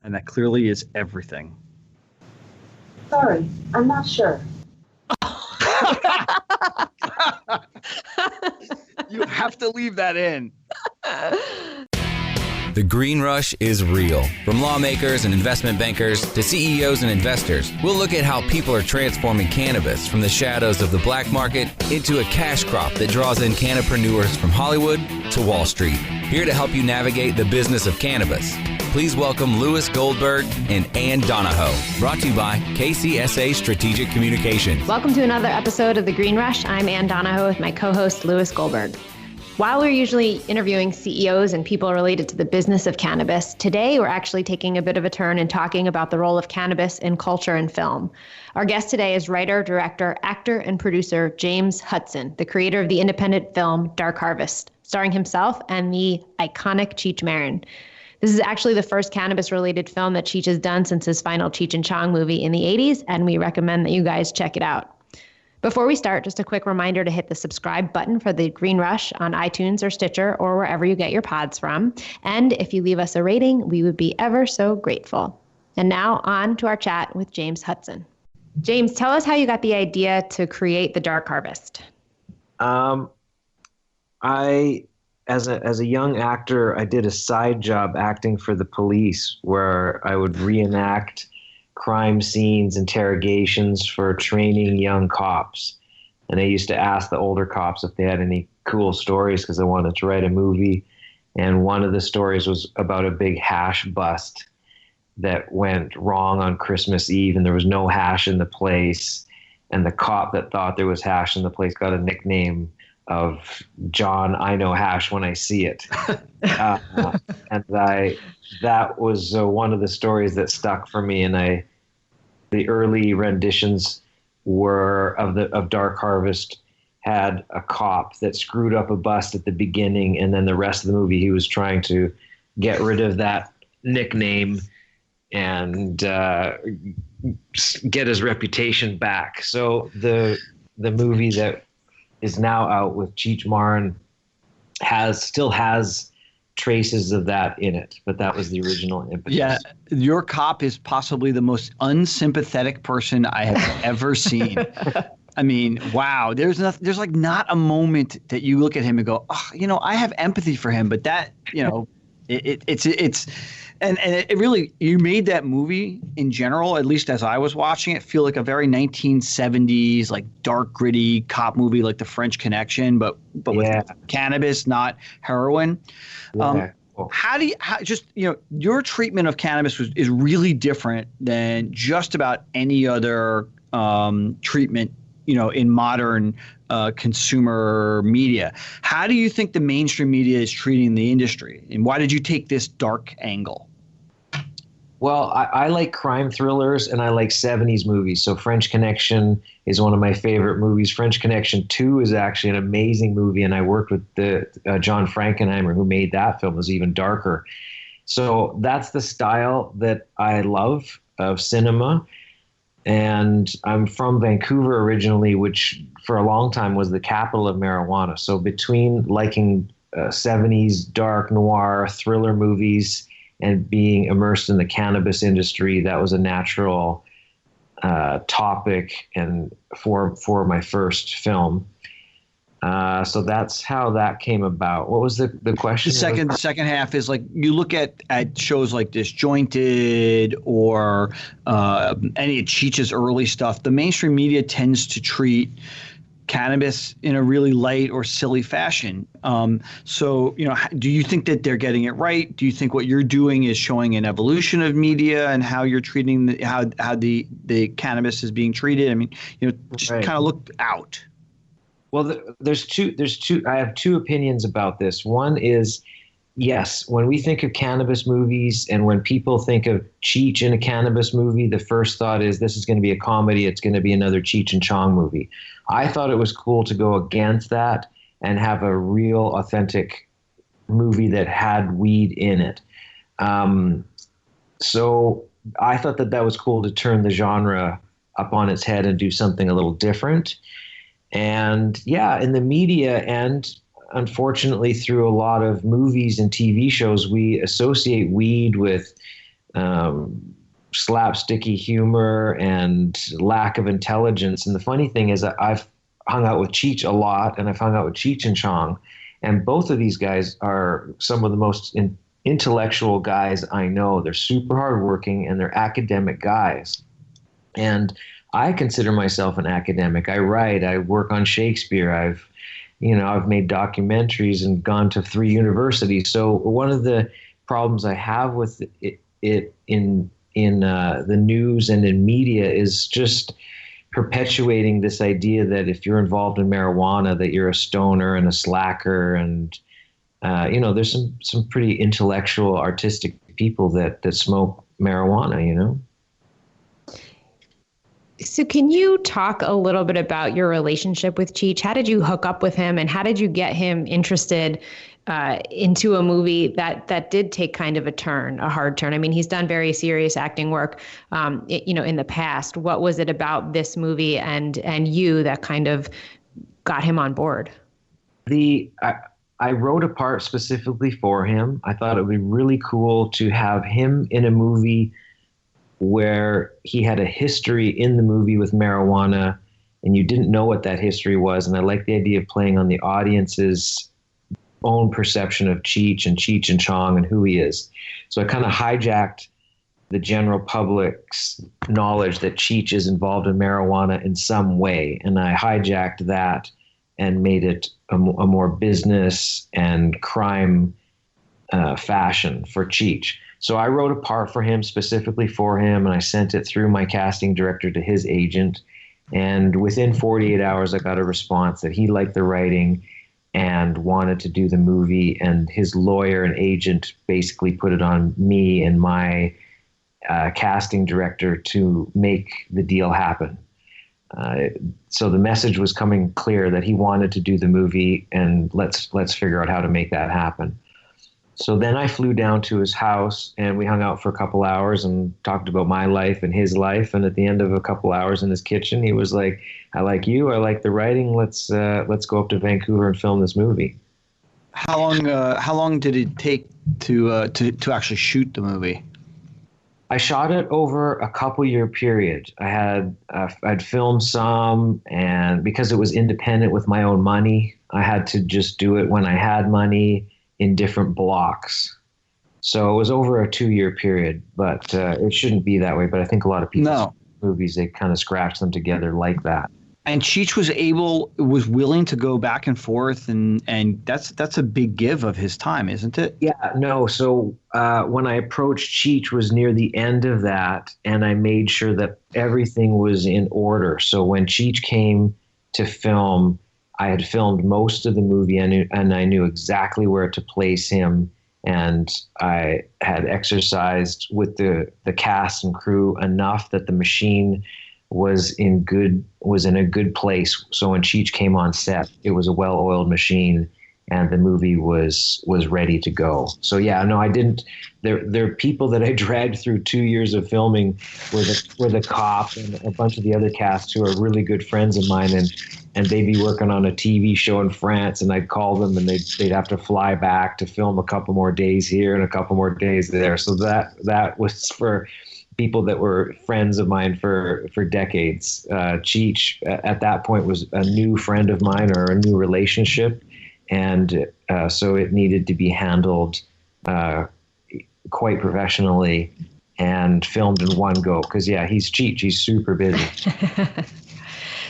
And that clearly is everything. Sorry, I'm not sure. You have to leave that in. The green rush is real. From lawmakers and investment bankers to CEOs and investors, we'll look at how people are transforming cannabis from the shadows of the black market into a cash crop that draws in cannapreneurs from Hollywood to Wall Street. Here to help you navigate the business of cannabis, please welcome Louis Goldberg and Ann Donahoe, brought to you by KCSA Strategic Communications. Welcome to another episode of The Green Rush. I'm Ann Donahoe with my co-host Louis Goldberg. While we're usually interviewing CEOs and people related to the business of cannabis, today we're actually taking a bit of a turn and talking about the role of cannabis in culture and film. Our guest today is writer, director, actor, and producer James Hutson, the creator of the independent film Dark Harvest, starring himself and the iconic Cheech Marin. This is actually the first cannabis-related film that Cheech has done since his final Cheech and Chong movie in the 80s, and we recommend that you guys check it out. Before we start, just a quick reminder to hit the subscribe button for The Green Rush on iTunes or Stitcher or wherever you get your pods from. And if you leave us a rating, we would be ever so grateful. And now on to our chat with James Hutson. James, tell us how you got the idea to create The Dark Harvest. As a young actor, I did a side job acting for the police where I would reenact crime scenes, interrogations for training young cops. And I used to ask the older cops if they had any cool stories because I wanted to write a movie. And one of the stories was about a big hash bust that went wrong on Christmas Eve, and there was no hash in the place. And the cop that thought there was hash in the place got a nickname of John, I know hash when I see it. That was one of the stories that stuck for me. And the early renditions were of Dark Harvest had a cop that screwed up a bust at the beginning. And then the rest of the movie, he was trying to get rid of that nickname and get his reputation back. So the movie that is now out with Cheech Marin still has traces of that in it, but that was the original impetus. Yeah, your cop is possibly the most unsympathetic person I have ever seen. I mean, wow, there's like not a moment that you look at him and go, oh, I have empathy for him, but that, it's and it really, you made that movie in general, at least as I was watching it, feel like a very 1970s, like dark, gritty cop movie, like The French Connection, but with cannabis, not heroin. Yeah. Your treatment of cannabis is really different than just about any other treatment, in modern consumer media. How do you think the mainstream media is treating the industry? And why did you take this dark angle? Well, I like crime thrillers and I like 70s movies. So French Connection is one of my favorite movies. French Connection 2 is actually an amazing movie. And I worked with the John Frankenheimer, who made that film. It was even darker. So that's the style that I love of cinema. And I'm from Vancouver originally, which for a long time was the capital of marijuana. So between liking 70s dark noir thriller movies and being immersed in the cannabis industry, that was a natural topic and for my first film. So that's how that came about. What was the question? The second half is like, you look at shows like Disjointed or any of Cheech's early stuff. The mainstream media tends to treat cannabis in a really light or silly fashion. So, do you think that they're getting it right? Do you think what you're doing is showing an evolution of media and how you're treating how the cannabis is being treated? I mean, just kind of look out. Well, there's two. I have two opinions about this. One is, yes, when we think of cannabis movies and when people think of Cheech in a cannabis movie, the first thought is this is going to be a comedy. It's going to be another Cheech and Chong movie. I thought it was cool to go against that and have a real authentic movie that had weed in it. So I thought that was cool to turn the genre up on its head and do something a little different. And yeah, in the media and unfortunately through a lot of movies and TV shows, we associate weed with slapsticky humor and lack of intelligence. And the funny thing is that I've hung out with Cheech a lot, and I've hung out with Cheech and Chong, and both of these guys are some of the most intellectual guys I know. They're super hardworking and they're academic guys. And I consider myself an academic. I write, I work on Shakespeare. I've made documentaries and gone to 3 universities. So one of the problems I have with it in the news and in media is just perpetuating this idea that if you're involved in marijuana, that you're a stoner and a slacker. And, there's some pretty intellectual, artistic people that smoke marijuana, So can you talk a little bit about your relationship with Cheech? How did you hook up with him, and how did you get him interested into a movie that did take kind of a hard turn? I mean, he's done very serious acting work, in the past. What was it about this movie and you that kind of got him on board? I wrote a part specifically for him. I thought it would be really cool to have him in a movie where he had a history in the movie with marijuana and you didn't know what that history was. And I like the idea of playing on the audience's own perception of Cheech and Chong and who he is. So I kind of hijacked the general public's knowledge that Cheech is involved in marijuana in some way. And I hijacked that and made it a more business and crime fashion for Cheech. So I wrote a part for him, specifically for him, and I sent it through my casting director to his agent. And within 48 hours, I got a response that he liked the writing and wanted to do the movie. And his lawyer and agent basically put it on me and my casting director to make the deal happen. So the message was coming clear that he wanted to do the movie, and let's figure out how to make that happen. So then I flew down to his house and we hung out for a couple hours and talked about my life and his life. And at the end of a couple hours in his kitchen, he was like, "I like you. I like the writing. Let's go up to Vancouver and film this movie." How long did it take to actually shoot the movie? I shot it over a couple-year period. I'd filmed some, and because it was independent with my own money, I had to just do it when I had money in different blocks. So it was over a 2-year period, but it shouldn't be that way. But I think a lot of people's movies, they kind of scratch them together like that. And Cheech was willing to go back and forth, and that's a big give of his time, isn't it? Yeah, no. So when I approached Cheech was near the end of that, and I made sure that everything was in order. So when Cheech came to film, I had filmed most of the movie, and I knew exactly where to place him, and I had exercised with the cast and crew enough that the machine was in a good place. So when Cheech came on set, it was a well-oiled machine, and the movie was ready to go. So yeah, no, I didn't. There are people that I dragged through 2 years of filming were the cop and a bunch of the other cast who are really good friends of mine, and they'd be working on a TV show in France, and I'd call them, and they'd have to fly back to film a couple more days here and a couple more days there. So that was for people that were friends of mine for decades. Cheech at that point was a new friend of mine, or a new relationship, and so it needed to be handled quite professionally and filmed in one go. Because yeah, he's Cheech. He's super busy.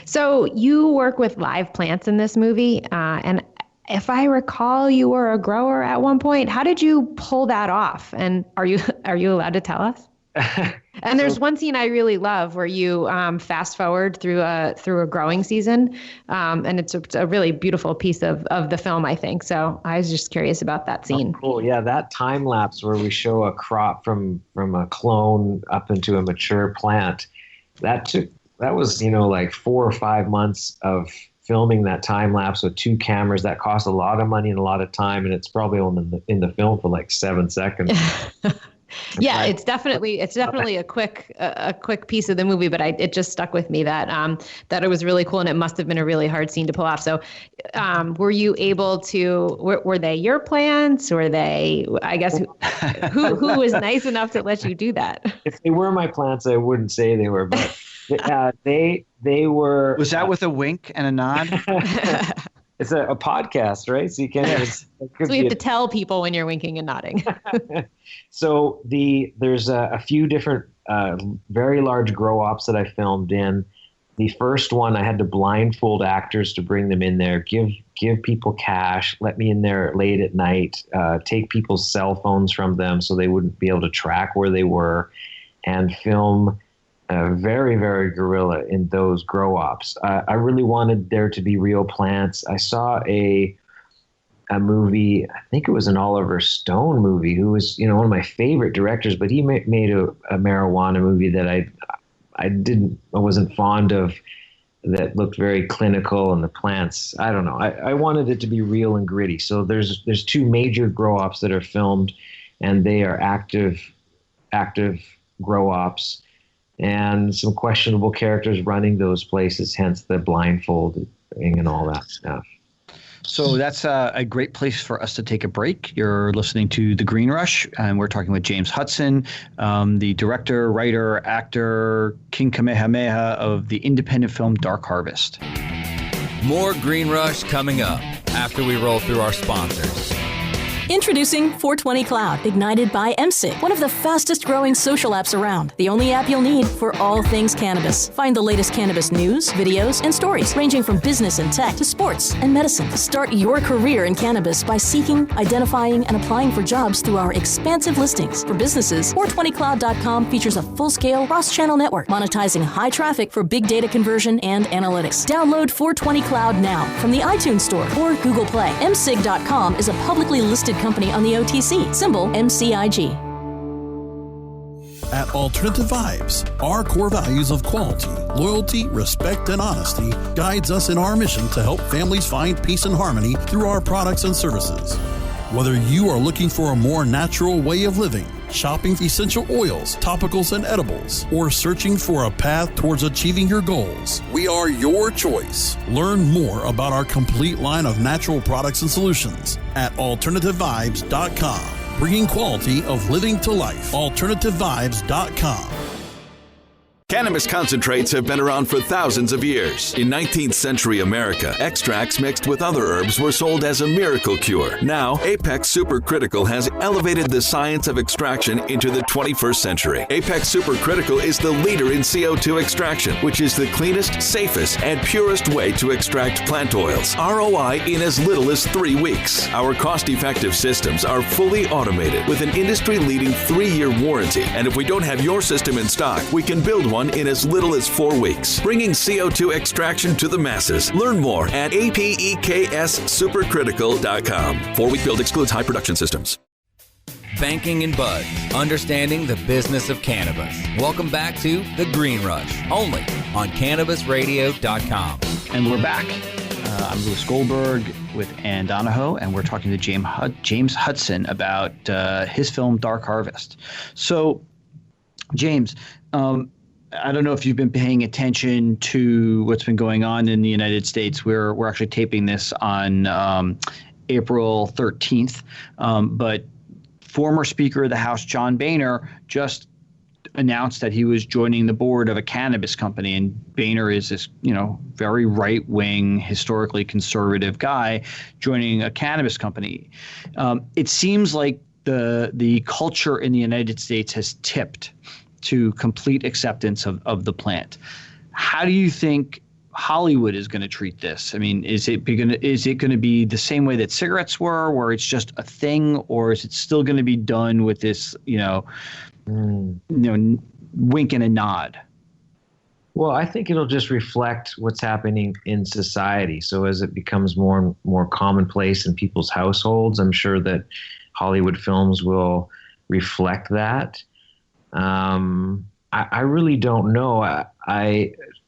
So you work with live plants in this movie, and if I recall, you were a grower at one point. How did you pull that off? And are you allowed to tell us? And there's one scene I really love where you fast forward through a growing season, and it's a really beautiful piece of the film, I think. So I was just curious about that scene. Oh, cool. Yeah, that time lapse where we show a crop from a clone up into a mature plant, that was like 4 or 5 months of filming that time lapse with 2 cameras. That cost a lot of money and a lot of time, and it's probably only in the film for like 7 seconds. Yeah, it's definitely a quick piece of the movie, but it just stuck with me that it was really cool, and it must have been a really hard scene to pull off. So, were you able to? Were they your plants? Were they? I guess who was nice enough to let you do that? If they were my plants, I wouldn't say they were, but they were. Was that with a wink and a nod? It's a podcast, right? So you can't. So we have to tell people when you're winking and nodding. So there's a few different very large grow ops that I filmed in. The first one, I had to blindfold actors to bring them in there, give people cash, let me in there late at night, take people's cell phones from them so they wouldn't be able to track where they were, and film very, very guerrilla in those grow ops. I really wanted there to be real plants. I saw a movie, I think it was an Oliver Stone movie, who was, one of my favorite directors, but he made a marijuana movie that I wasn't fond of, that looked very clinical, and the plants, I don't know. I wanted it to be real and gritty. So there's two major grow ops that are filmed, and they are active grow ops, and some questionable characters running those places, hence the blindfolding and all that stuff. So that's a great place for us to take a break. You're listening to The Green Rush, and we're talking with James Hutson, the director, writer, actor, King Kamehameha of the independent film Dark Harvest. More Green Rush coming up after we roll through our sponsors. Introducing 420 Cloud, ignited by MSIG, one of the fastest growing social apps around. The only app you'll need for all things cannabis. Find the latest cannabis news, videos, and stories, ranging from business and tech to sports and medicine. Start your career in cannabis by seeking, identifying, and applying for jobs through our expansive listings. For businesses, 420cloud.com features a full-scale cross-channel network, monetizing high traffic for big data conversion and analytics. Download 420 Cloud now from the iTunes Store or Google Play. MSIG.com is a publicly listed company on the OTC, symbol MCIG. At Alternative Vibes, our core values of quality, loyalty, respect, and honesty guides us in our mission to help families find peace and harmony through our products and services. Whether you are looking for a more natural way of living, shopping essential oils, topicals, and edibles, or searching for a path towards achieving your goals, we are your choice. Learn more about our complete line of natural products and solutions at AlternativeVibes.com. Bringing quality of living to life. AlternativeVibes.com. Cannabis concentrates have been around for thousands of years. In 19th century America, extracts mixed with other herbs were sold as a miracle cure. Now, Apex Supercritical has elevated the science of extraction into the 21st century. Apex Supercritical is the leader in CO2 extraction, which is the cleanest, safest, and purest way to extract plant oils. ROI in as little as 3 weeks. Our cost-effective systems are fully automated with an industry-leading 3-year warranty. And if we don't have your system in stock, we can build one in as little as 4 weeks, bringing CO2 extraction to the masses. Learn more at APEKSSupercritical.com. 4-week build excludes high production systems. Banking and Buds, understanding the business of cannabis. Welcome back to The Green Rush, only on CannabisRadio.com. And we're back. I'm Louis Goldberg with Ann Donahoe, and we're talking to James Hutson about his film Dark Harvest. So, James, I don't know if you've been paying attention to what's been going on in the United States. We're actually taping this on April 13th, but former Speaker of the House John Boehner just announced that he was joining the board of a cannabis company, and Boehner is this, very right-wing, historically conservative guy joining a cannabis company. It seems like the culture in the United States has tipped to complete acceptance of the plant. How do you think Hollywood is going to treat this? I mean, is it going to be the same way that cigarettes were, where it's just a thing, or is it still going to be done with this, wink and a nod? Well, I think it'll just reflect what's happening in society. So as it becomes more and more commonplace in people's households, I'm sure that Hollywood films will reflect that. I really don't know.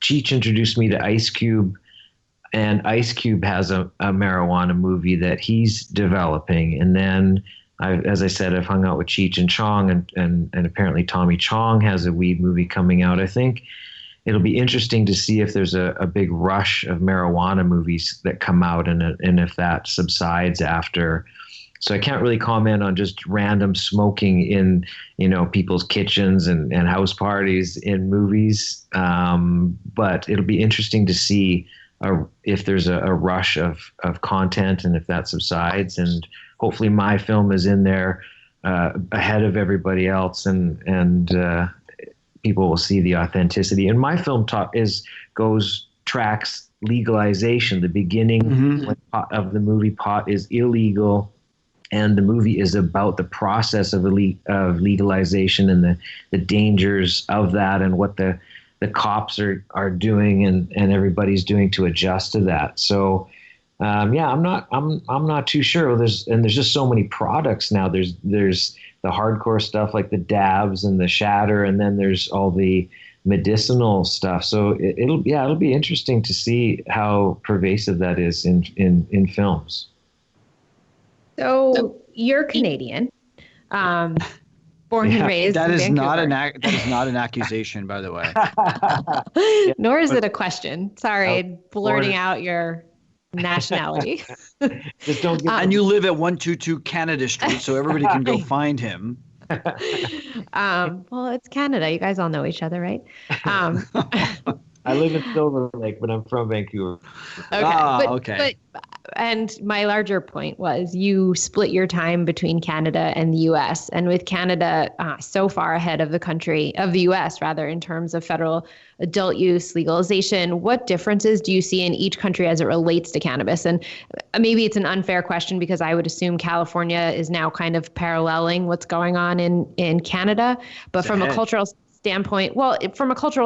Cheech introduced me to Ice Cube, and Ice Cube has a marijuana movie that he's developing. And then as I said, I've hung out with Cheech and Chong, and apparently Tommy Chong has a weed movie coming out. I think it'll be interesting to see if there's a big rush of marijuana movies that come out, and if that subsides after. So I can't really comment on just random smoking in, people's kitchens and house parties in movies. But it'll be interesting to see if there's a rush of content and if that subsides. And hopefully my film is in there ahead of everybody else, and people will see the authenticity. And my film tracks legalization. The beginning of the movie, pot is illegal. And the movie is about the process of legalization and the dangers of that, and what the cops are doing and everybody's doing to adjust to that. So I'm not too sure. There's just so many products now. There's the hardcore stuff like the dabs and the shatter, and then there's all the medicinal stuff. So it'll be interesting to see how pervasive that is in films. So you're Canadian, born and raised. That in is Vancouver. that is not an accusation, by the way. Nor is it a question. Sorry, blurting out your nationality. Just don't get And you live at 122 Canada Street, so everybody can go find him. Well, it's Canada. You guys all know each other, right? I live in Silver Lake, but I'm from Vancouver. Okay. Okay. And my larger point was you split your time between Canada and the U.S. And with Canada so far ahead of the U.S. rather, in terms of federal adult use legalization, what differences do you see in each country as it relates to cannabis? And maybe it's an unfair question because I would assume California is now kind of paralleling what's going on in Canada. But from a cultural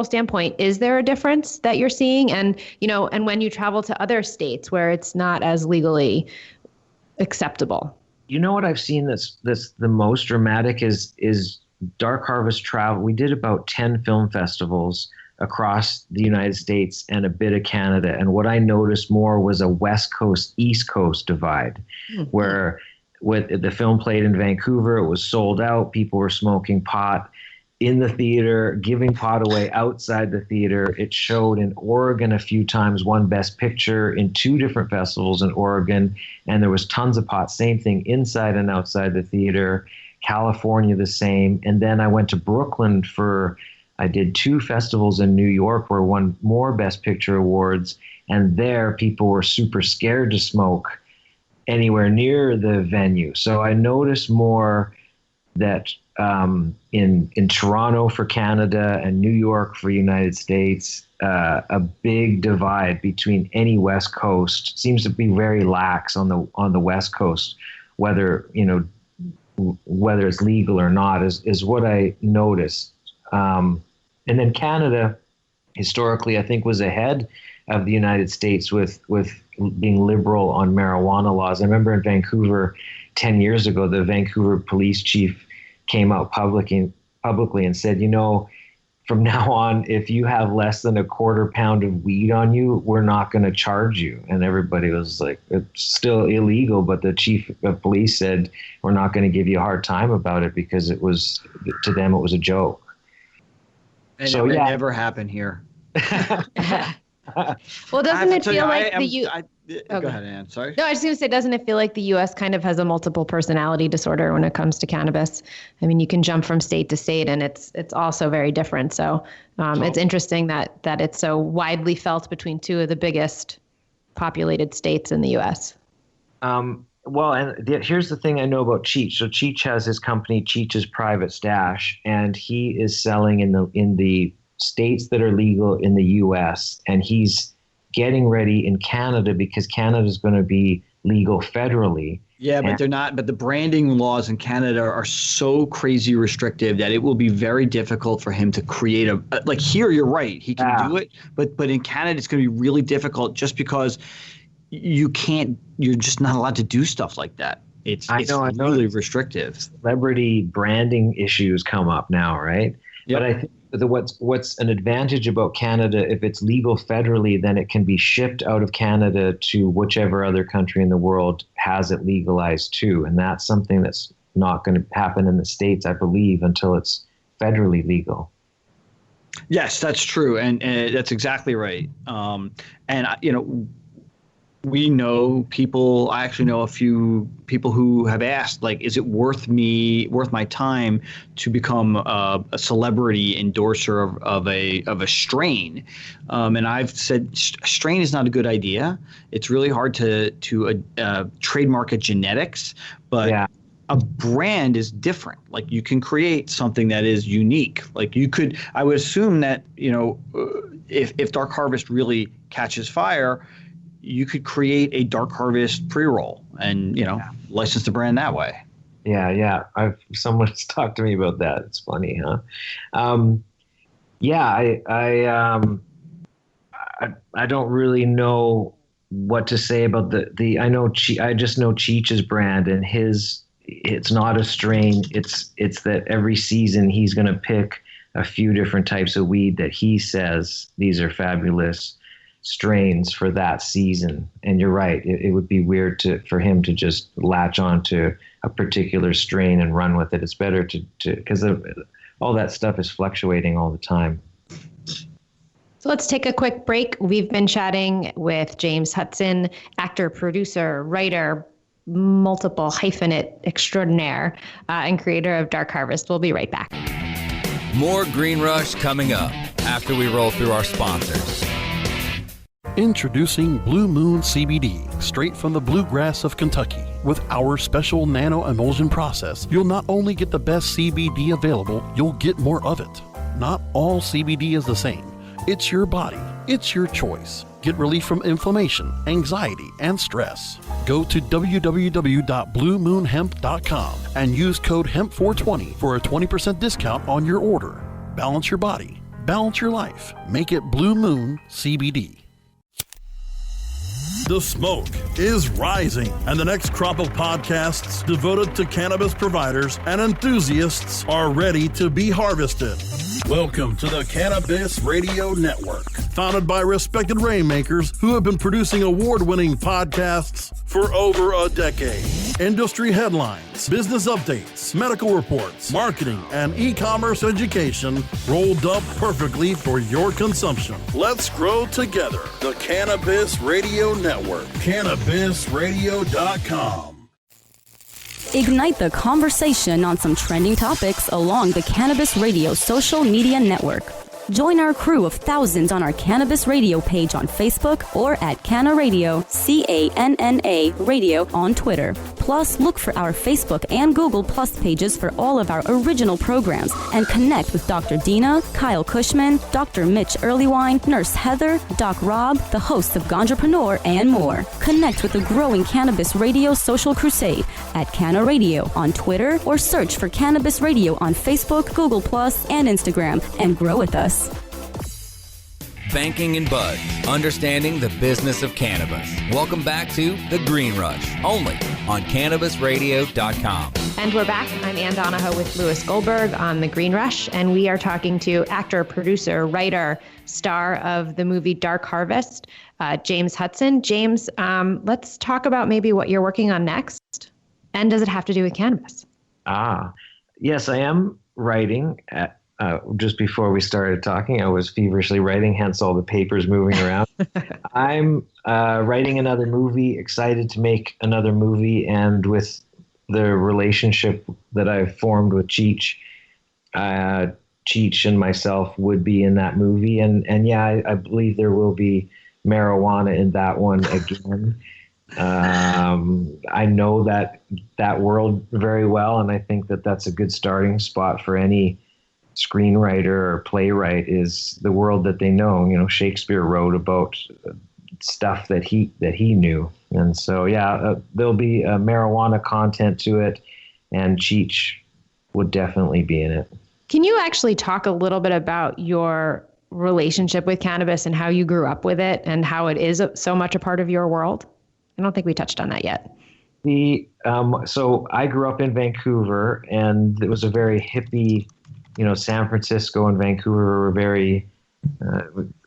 standpoint, is there a difference that you're seeing? And, and when you travel to other states where it's not as legally acceptable? You know what I've seen that's the most dramatic is Dark Harvest travel. We did about 10 film festivals across the United States and a bit of Canada. And what I noticed more was a West Coast, East Coast divide, where with the film played in Vancouver, it was sold out. People were smoking pot in the theater, giving pot away outside the theater. It showed in Oregon a few times, won Best Picture in 2 different festivals in Oregon, and there was tons of pot. Same thing inside and outside the theater. California, the same. And then I went to Brooklyn I did 2 festivals in New York where won more Best Picture awards, and there people were super scared to smoke anywhere near the venue. So I noticed more that in Toronto for Canada and New York for United States, a big divide between any West Coast seems to be very lax on the West Coast, whether it's legal or not is what I noticed. And then Canada historically, I think, was ahead of the United States with being liberal on marijuana laws. I remember in Vancouver 10 years ago, the Vancouver police chief came out publicly and said, from now on, if you have less than a quarter pound of weed on you, we're not going to charge you. And everybody was like, it's still illegal. But the chief of police said, we're not going to give you a hard time about it because to them, it was a joke. And so, it never happened here. Well, doesn't it feel like Go ahead, Ann. Sorry. No, I was going to say, doesn't it feel like the U.S. kind of has a multiple personality disorder when it comes to cannabis? I mean, you can jump from state to state, and it's also very different. So it's interesting that it's so widely felt between 2 of the biggest populated states in the U.S. Well, and here's the thing I know about Cheech. So Cheech has his company, Cheech's Private Stash, and he is selling in the states that are legal in the U.S., and he's getting ready in Canada because Canada is going to be legal federally. Yeah, but they're not. But the branding laws in Canada are so crazy restrictive that it will be very difficult for him to create like here. You're right, he can do it, but in Canada it's going to be really difficult just because you're just not allowed to do stuff like that. It's really restrictive. Celebrity branding issues come up now, right? Yep. But I think what's an advantage about Canada, if it's legal federally, then it can be shipped out of Canada to whichever other country in the world has it legalized too. And that's something that's not going to happen in the States, I believe, until it's federally legal. Yes, that's true, and that's exactly right. We know people. I actually know a few people who have asked, like, is it worth my time to become a celebrity endorser of a strain? And I've said strain is not a good idea. It's really hard to trademark a genetics, but Yeah. a brand is different. Like, you can create something that is unique. Like, I would assume that, if Dark Harvest really catches fire, you could create a Dark Harvest pre-roll and, license the brand that way. Yeah. Someone's talked to me about that. It's funny, huh? I don't really know what to say about the I just know Cheech's brand, and it's not a strain. It's that every season he's going to pick a few different types of weed that he says these are fabulous strains for that season. And you're right, it would be weird for him to just latch on to a particular strain and run with it. It's better to because all that stuff is fluctuating all the time. So let's take a quick break. We've been chatting with James Hutson, actor, producer, writer, multiple hyphenate extraordinaire, and creator of Dark Harvest. We'll be right back. More Green Rush coming up after we roll through our sponsors. Introducing Blue Moon CBD, straight from the bluegrass of Kentucky. With our special nano emulsion process, you'll not only get the best CBD available, you'll get more of it. Not all CBD is the same. It's your body. It's your choice. Get relief from inflammation, anxiety, and stress. Go to www.bluemoonhemp.com and use code HEMP420 for a 20% discount on your order. Balance your body. Balance your life. Make it Blue Moon CBD. The smoke is rising, and the next crop of podcasts devoted to cannabis providers and enthusiasts are ready to be harvested. Welcome to the Cannabis Radio Network, founded by respected rainmakers who have been producing award-winning podcasts for over a decade. Industry headlines, business updates, medical reports, marketing, and e-commerce education rolled up perfectly for your consumption. Let's grow together. The Cannabis Radio Network. CannabisRadio.com. Ignite the conversation on some trending topics along the Cannabis Radio social media network. Join our crew of thousands on our Cannabis Radio page on Facebook or at Canna Radio, CANNA Radio on Twitter. Plus, look for our Facebook and Google Plus pages for all of our original programs and connect with Dr. Dina, Kyle Cushman, Dr. Mitch Earlywine, Nurse Heather, Doc Rob, the hosts of Ganjapreneur, and more. Connect with the growing Cannabis Radio social crusade at Canna Radio on Twitter or search for Cannabis Radio on Facebook, Google Plus, and Instagram and grow with us. Banking and Buds, understanding the business of cannabis. Welcome back to The Green Rush, only on CannabisRadio.com. And we're back. I'm Ann Donahoe with Louis Goldberg on The Green Rush, and we are talking to actor, producer, writer, star of the movie Dark Harvest, James Hutson. James, let's talk about maybe what you're working on next, and does it have to do with cannabis? Yes, I am writing. Just before we started talking, I was feverishly writing, hence all the papers moving around. I'm writing another movie, excited to make another movie, and with the relationship that I've formed with Cheech, Cheech and myself would be in that movie. And yeah, I believe there will be marijuana in that one again. I know that world very well, and I think that's a good starting spot for any screenwriter or playwright, is the world that they know. You know, Shakespeare wrote about stuff that he knew, and so there'll be marijuana content to it, and Cheech would definitely be in it. Can you actually talk a little bit about your relationship with cannabis and how you grew up with it and how it is so much a part of your world? I don't think we touched on that yet. So I grew up in Vancouver, and it was a very hippie. You know, San Francisco and Vancouver were very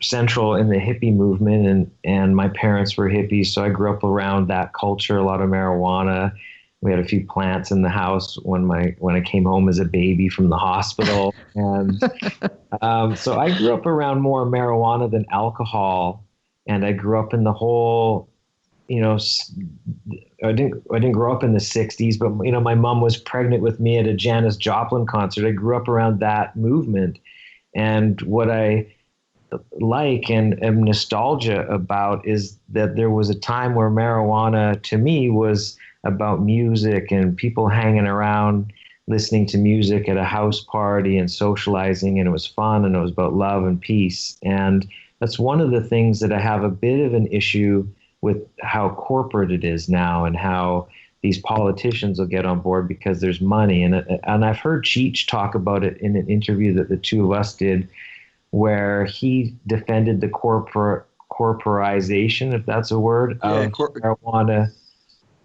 central in the hippie movement, and my parents were hippies, so I grew up around that culture, a lot of marijuana. We had a few plants in the house when I came home as a baby from the hospital. And so I grew up around more marijuana than alcohol. And I grew up in the whole, I didn't grow up in the 60s, but, my mom was pregnant with me at a Janis Joplin concert. I grew up around that movement. And what I like and am nostalgia about is that there was a time where marijuana to me was about music and people hanging around listening to music at a house party and socializing, and it was fun, and it was about love and peace. And that's one of the things that I have a bit of an issue with how corporate it is now, and how these politicians will get on board because there's money. And I've heard Cheech talk about it in an interview that the two of us did, where he defended the corporization, if that's a word, of marijuana,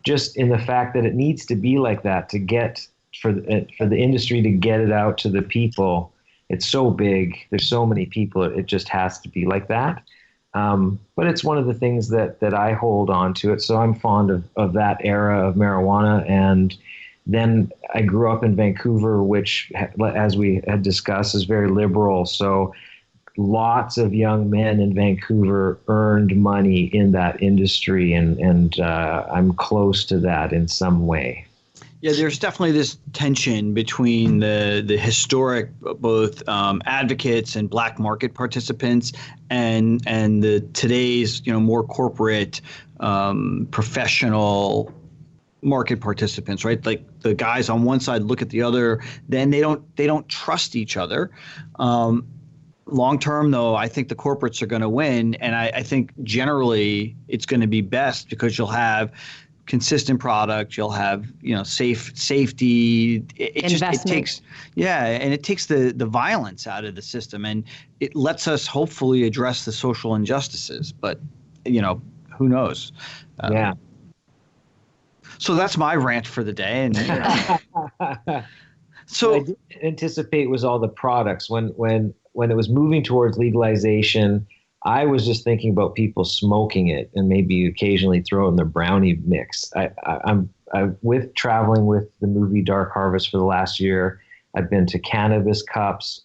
just in the fact that it needs to be like that to get for the industry to get it out to the people. It's so big. There's so many people. It just has to be like that. But it's one of the things that I hold on to it. So I'm fond of that era of marijuana. And then I grew up in Vancouver, which, as we had discussed, is very liberal. So lots of young men in Vancouver earned money in that industry, and I'm close to that in some way. Yeah, there's definitely this tension between the historic both advocates and black market participants and the today's more corporate professional market participants, right? Like the guys on one side look at the other, then they don't trust each other. Long term, though, I think the corporates are going to win, and I think generally it's going to be best because you'll have consistent product, you'll have safety. It takes and it takes the violence out of the system, and it lets us hopefully address the social injustices. But who knows? Yeah. So that's my rant for the day, and so what I didn't anticipate was all the products when it was moving towards legalization. I was just thinking about people smoking it and maybe occasionally throw it in their brownie mix. I'm with traveling with the movie Dark Harvest for the last year. I've been to Cannabis Cups,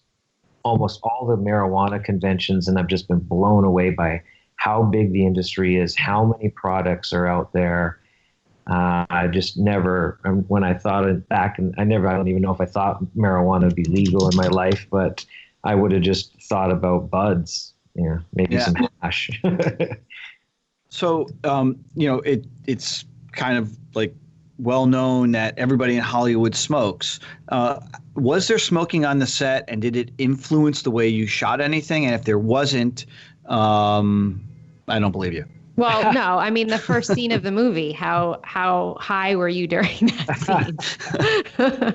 almost all the marijuana conventions, and I've just been blown away by how big the industry is, how many products are out there. I just never, when I thought it back, and I don't even know if I thought marijuana would be legal in my life, but I would have just thought about buds. Maybe some hash. So, it's kind of like well known that everybody in Hollywood smokes. Was there smoking on the set, and did it influence the way you shot anything? And if there wasn't, I don't believe you. Well, no. I mean, the first scene of the movie, how high were you during that scene?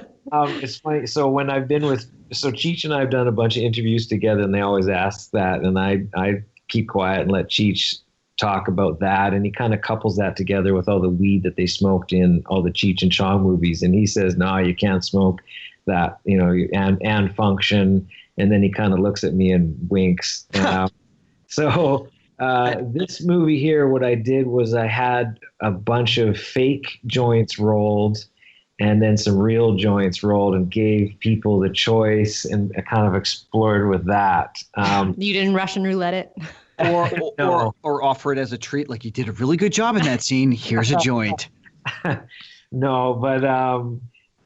It's funny. So when I've been Cheech and I have done a bunch of interviews together, and they always ask that, and I keep quiet and let Cheech talk about that, and he kind of couples that together with all the weed that they smoked in all the Cheech and Chong movies, and he says, "No, you can't smoke that," and function, and then he kind of looks at me and winks. So this movie here, what I did was I had a bunch of fake joints rolled and then some real joints rolled, and gave people the choice, and I kind of explored with that. You didn't Russian roulette it? or offer it as a treat, like you did a really good job in that scene. Here's a joint. No, but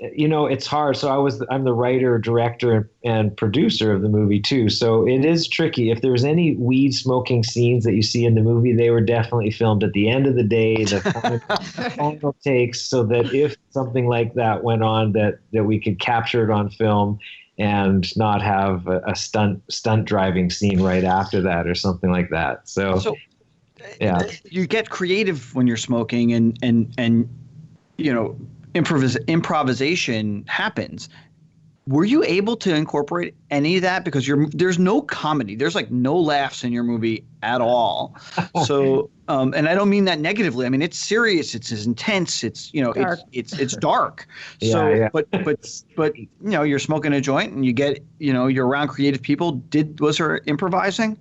it's hard. So I'm the writer, director, and producer of the movie too. So it is tricky. If there's any weed smoking scenes that you see in the movie, they were definitely filmed at the end of the day, the final takes, so that if something like that went on, that we could capture it on film and not have a stunt driving scene right after that or something like that. So yeah, you get creative when you're smoking, and improvisation happens. Were you able to incorporate any of that? Because there's no comedy. There's like no laughs in your movie at all. So, and I don't mean that negatively. I mean, it's serious. It's intense. It's, dark. It's dark. So, yeah. But you're smoking a joint and you get, you're around creative people. Was there improvising?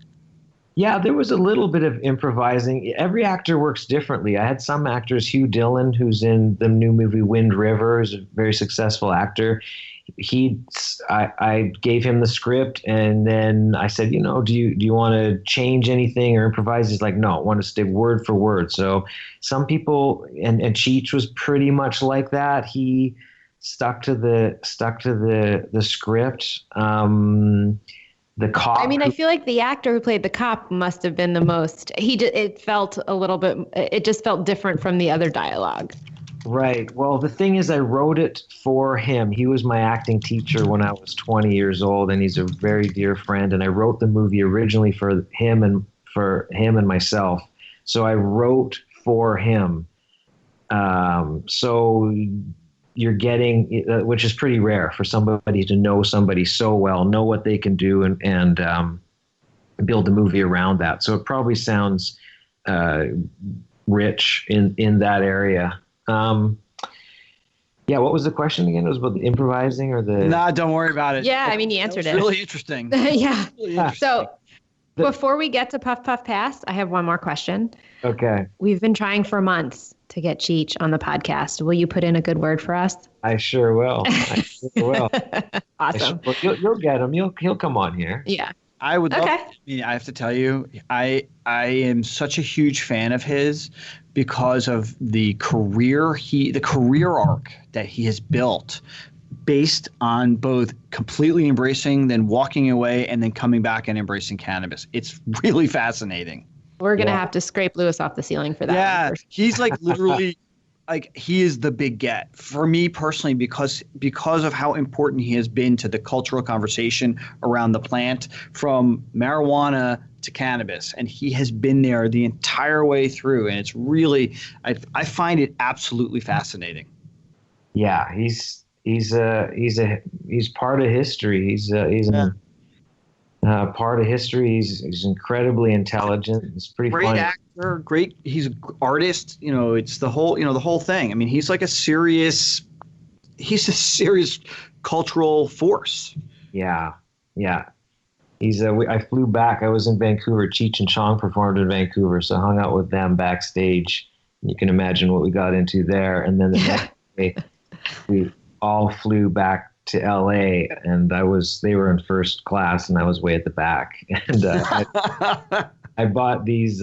Yeah, there was a little bit of improvising. Every actor works differently. I had some actors, Hugh Dillon, who's in the new movie Wind River, is a very successful actor. I gave him the script, and then I said, do you want to change anything or improvise? He's like, no, I want to stay word for word. So some people, and Cheech was pretty much like that. He stuck to the script. The cop. I mean, I feel like the actor who played the cop must have been the most. It felt a little bit. It just felt different from the other dialogue. Right. Well, the thing is, I wrote it for him. He was my acting teacher when I was 20 years old, and he's a very dear friend. And I wrote the movie originally for him and myself. So I wrote for him. So you're getting, which is pretty rare for somebody to know somebody so well, know what they can do, and build the movie around that. So it probably sounds rich in that area. Yeah, what was the question again? It was about the improvising or the... Nah, don't worry about it. Yeah, I mean, you answered it. Really interesting. Yeah. Really interesting. So before we get to Puff Puff Pass, I have one more question. Okay. We've been trying for months to get Cheech on the podcast. Will you put in a good word for us? I sure will. Awesome. You'll get him. He'll come on here. Yeah. I would love. Okay. I mean, I have to tell you, I am such a huge fan of his because of the career arc that he has built, based on both completely embracing, then walking away, and then coming back and embracing cannabis. It's really fascinating. We're gonna have to scrape Lewis off the ceiling for that. Yeah, one. he's like literally. Like, he is the big get for me personally because of how important he has been to the cultural conversation around the plant, from marijuana to cannabis, and he has been there the entire way through, and it's really I find it absolutely fascinating. Yeah, he's part of history. He's part of history. He's incredibly intelligent. He's pretty great funny. Actor, great. He's an artist. It's the whole thing. I mean, he's a serious cultural force. Yeah. I flew back. I was in Vancouver. Cheech and Chong performed in Vancouver, so I hung out with them backstage. You can imagine what we got into there. And then the next day, we all flew back to LA, and they were in first class, and I was way at the back. And I bought these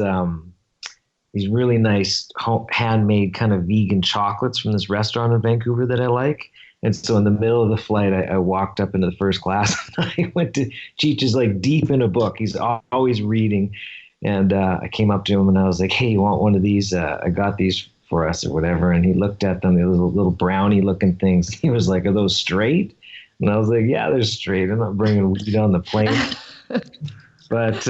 really nice handmade kind of vegan chocolates from this restaurant in Vancouver that I like. And so in the middle of the flight, I walked up into the first class, and I went to Cheech is like deep in a book. He's always reading. And I came up to him and I was like, hey, you want one of these? I got these for us or whatever. And he looked at them, the little brownie looking things. He was like, are those straight? And I was like, yeah, they're straight. I'm not bringing weed on the plane. But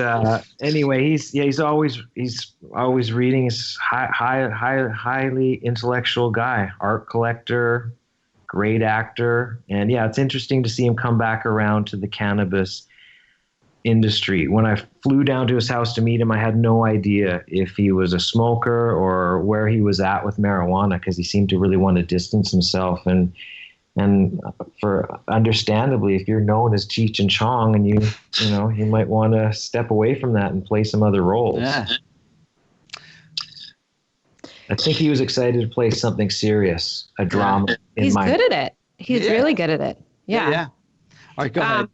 anyway, he's always reading. He's highly intellectual guy, art collector, great actor. And yeah, it's interesting to see him come back around to the cannabis industry. When I flew down to his house to meet him, I had no idea if he was a smoker or where he was at with marijuana, because he seemed to really want to distance himself. And for understandably, if you're known as Cheech and Chong, and you might want to step away from that and play some other roles. Yeah. I think he was excited to play something serious, a drama. He's good at it. He's really good at it. Yeah. All right, go ahead.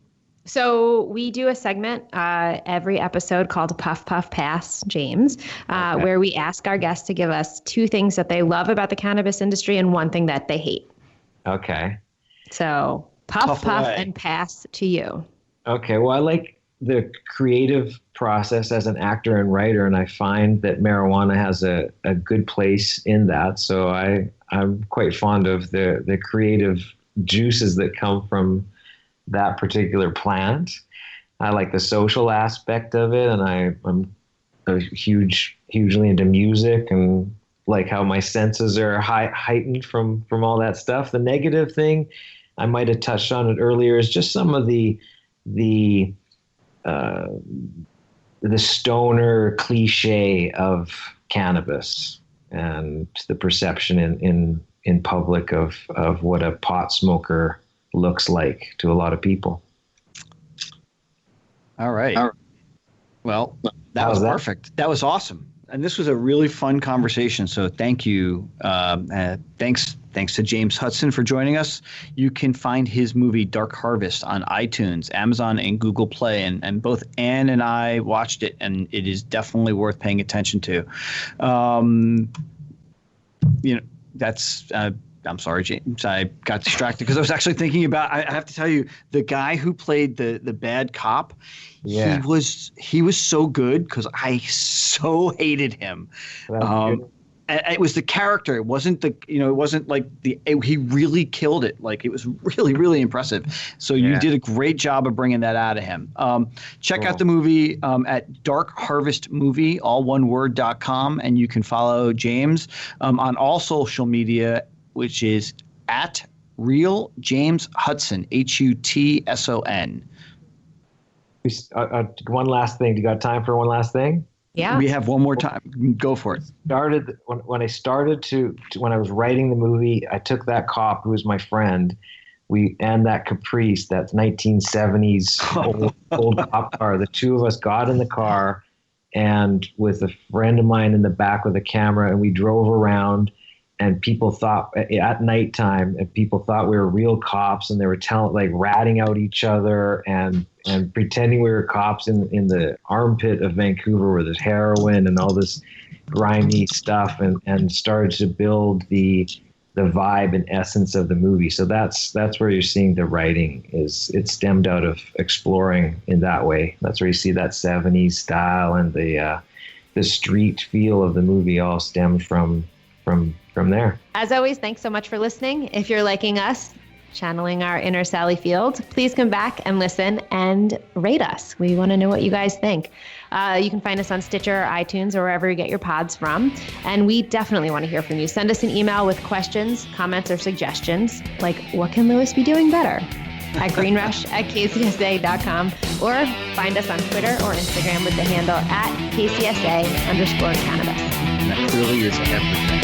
So we do a segment every episode called Puff Puff Pass, James, where we ask our guests to give us 2 things that they love about the cannabis industry and 1 thing that they hate. Okay. So puff and pass to you. Okay. Well, I like the creative process as an actor and writer, and I find that marijuana has a good place in that. So I'm quite fond of the creative juices that come from that particular plant. I like the social aspect of it, and I'm hugely into music, and like how my senses are heightened from all that stuff. The negative thing, I might have touched on it earlier, is just some of the stoner cliche of cannabis and the perception in public of what a pot smoker looks like to a lot of people. All right. Well, that was perfect. That was awesome. And this was a really fun conversation. So thank you. Thanks to James Hutson for joining us. You can find his movie Dark Harvest on iTunes, Amazon, and Google Play. And both Ann and I watched it, and it is definitely worth paying attention to. That's I'm sorry, James. I got distracted because I was actually thinking about. I have to tell you, the guy who played the bad cop. Yeah. He was so good because I so hated him. It was the character. It wasn't he really killed it. Like, it was really, really impressive. So you did a great job of bringing that out of him. Check out the movie at darkharvestmovie, all1word.com. And you can follow James on all social media, which is at Real James Hutson, Hutson. One last thing. Do you got time for one last thing? Yeah. We have one more time. Go for it. When I was writing the movie, I took that cop who was my friend, and that Caprice, that 1970s old cop car. The two of us got in the car, and with a friend of mine in the back with a camera, and we drove around. And people thought at nighttime, and people thought we were real cops, and they were ratting out each other and pretending we were cops in the armpit of Vancouver where there's heroin and all this grimy stuff, and started to build the vibe and essence of the movie. So that's where you're seeing the writing it stemmed out of exploring in that way. That's where you see that 70s style, and the street feel of the movie all stemmed from there. As always, thanks so much for listening. If you're liking us, channeling our inner Sally Field, please come back and listen and rate us. We want to know what you guys think. You can find us on Stitcher, iTunes, or wherever you get your pods from. And we definitely want to hear from you. Send us an email with questions, comments, or suggestions, like what can Lewis be doing better? At greenrush@kcsa.com, or find us on Twitter or Instagram with the handle @KCSA_cannabis. That clearly is everything.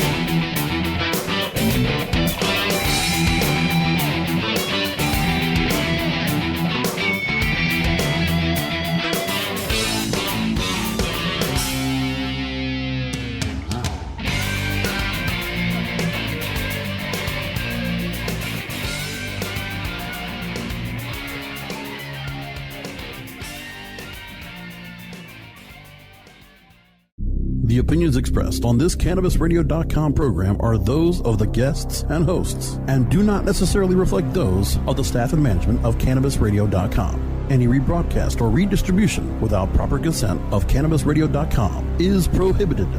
The opinions expressed on this CannabisRadio.com program are those of the guests and hosts and do not necessarily reflect those of the staff and management of CannabisRadio.com. Any rebroadcast or redistribution without proper consent of CannabisRadio.com is prohibited.